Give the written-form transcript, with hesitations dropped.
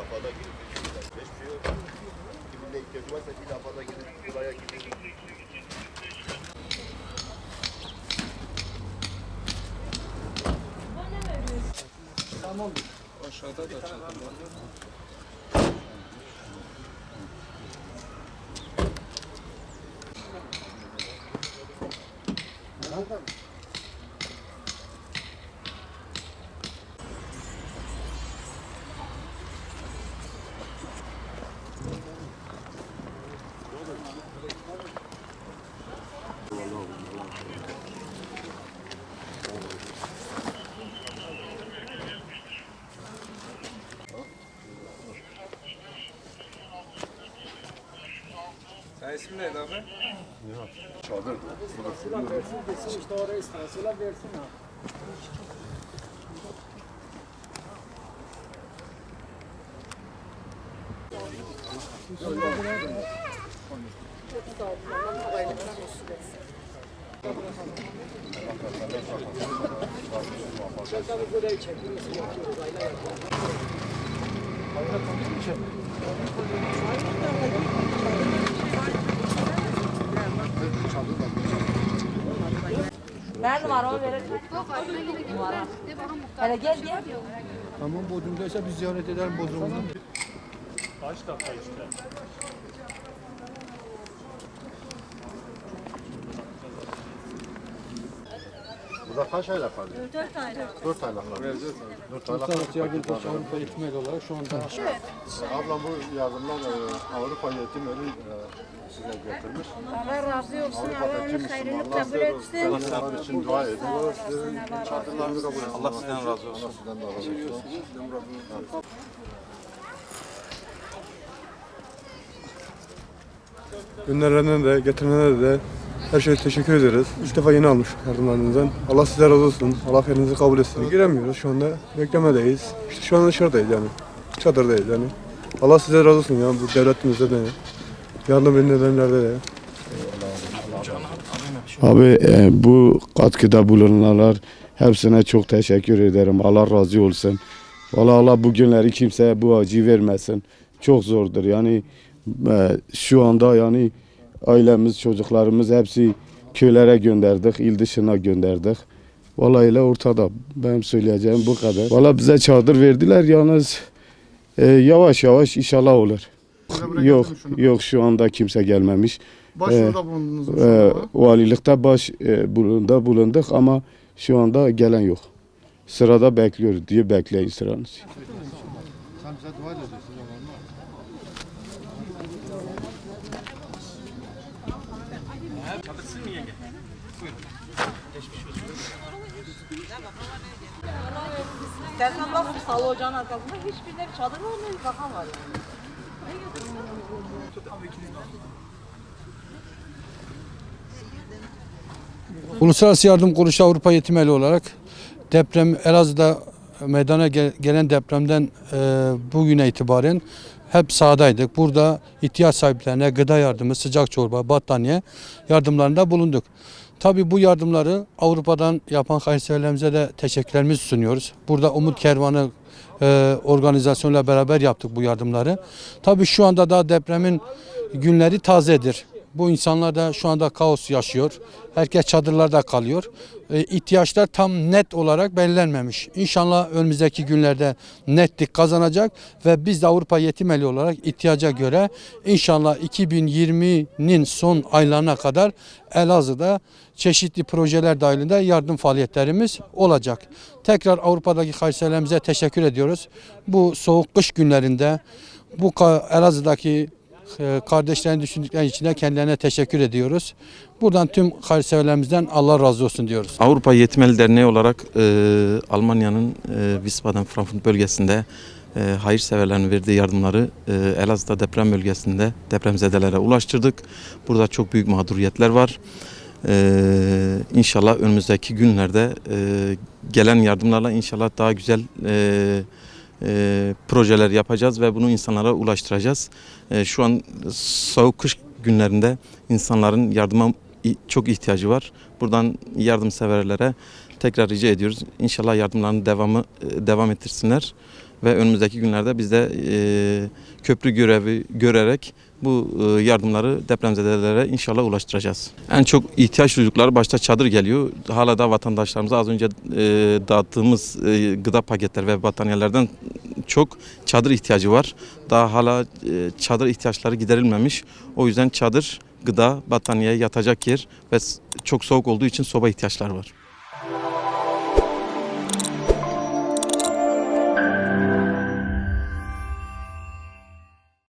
lafada gidip hiçbir şey yok. Kiminde ihtiyaç varsa bir lafada gidip buraya gidip. Tamam. Aşağıda da çadır var. Sen ismin neydi abi? Çadır. Versin işte oraya istasyona versin ha. Ben numaramı vereceğim. Hele gel gel. Tamam Bodrum'daysa biz ziyaret edelim Bodrum'dan. Kaç dakika işte? Burada kaç aylık kaldı? 4 aylık. 4 aylık kaldı. 4 aylık Uluslararası Yardımtaşı Avrupa Eğitim Eli olarak şu anda Ablam bu yardımlar Avrupa Yetim Evi size getirmiş. Allah razı olsun. Avrupa'daki Allah'ın hayrını Müslümanlar kabul etsin. Müslümanlar için dua ediyor. Çadırlarını kabul etsin. Allah sizden razı olsun. Allah sizden de razı olsun. Gönderenlere de, getirenlere de her şeye teşekkür ederiz. İlk defa yeni almış yardımlarınızdan. Allah size razı olsun. Allah hayrınızı kabul etsin. Giremiyoruz şu anda. Beklemedeyiz. İşte şu anda dışarıdayız yani. Çadırdayız yani. Allah size razı olsun ya bu devletimizde de. Yardım edenlerde de. Abi bu katkıda bulunanlar hepsine çok teşekkür ederim. Allah razı olsun. Vallahi Allah bu günleri kimseye bu acıyı vermesin. Çok zordur yani şu anda yani ailemiz, çocuklarımız hepsi köylere gönderdik, il dışına gönderdik. Vallahi öyle ortada. Benim söyleyeceğim bu kadar. Vallahi bize çadır verdiler yalnız yavaş yavaş inşallah olur. Yok şu anda kimse gelmemiş. başvuruda bulundunuz mu? Valilikte bulunduk ama şu anda gelen yok. Sırada bekliyoruz diye bekleyin sıranızı. Sen bize dua edeceksin. Çadırsın mı yenge? Buyurun. Geçmiş olsun. İstersen bak salı ocağın arkasında hiçbirinde bir çadır olmuyor. Bir bakan var yani. Uluslararası Yardım Kuruluşu Avrupa Yetim Eli olarak deprem Elazığ'da meydana gelen depremden bugüne itibaren hep sahadaydık. Burada ihtiyaç sahiplerine gıda yardımı, sıcak çorba, battaniye yardımlarında bulunduk. Tabii bu yardımları Avrupa'dan yapan hayırseverlerimize de teşekkürlerimizi sunuyoruz. Burada Umut Kervanı organizasyonla beraber yaptık bu yardımları. Tabii şu anda da depremin günleri tazedir. Bu insanlar da şu anda kaos yaşıyor. Herkes çadırlarda kalıyor. İhtiyaçlar tam net olarak belirlenmemiş. İnşallah önümüzdeki günlerde netlik kazanacak ve biz de Avrupa Yetim Eli olarak ihtiyaca göre inşallah 2020'nin son aylarına kadar Elazığ'da çeşitli projeler dahilinde yardım faaliyetlerimiz olacak. Tekrar Avrupa'daki hayırseverlerimize teşekkür ediyoruz. Bu soğuk kış günlerinde bu Elazığ'daki kardeşlerini düşündükleri için de kendilerine teşekkür ediyoruz. Buradan tüm hayırseverlerimizden Allah razı olsun diyoruz. Avrupa Yetim Eli Derneği olarak Almanya'nın Wiesbaden-Frankfurt bölgesinde hayırseverlerin verdiği yardımları Elazığ'da deprem bölgesinde depremzedelere ulaştırdık. Burada çok büyük mağduriyetler var. İnşallah önümüzdeki günlerde gelen yardımlarla inşallah daha güzel projeler yapacağız ve bunu insanlara ulaştıracağız. Şu an soğuk kış günlerinde insanların yardıma çok ihtiyacı var. Buradan yardımseverlere tekrar rica ediyoruz. İnşallah yardımlarını devam ettirsinler. ve önümüzdeki günlerde biz de köprü görevi görerek bu yardımları depremzedelere inşallah ulaştıracağız. En çok ihtiyaç duydukları başta çadır geliyor. Hala da vatandaşlarımıza az önce dağıttığımız gıda paketler ve battaniyelerden çok çadır ihtiyacı var. Daha hala çadır ihtiyaçları giderilmemiş. O yüzden çadır, gıda, battaniye, yatacak yer ve çok soğuk olduğu için soba ihtiyaçları var.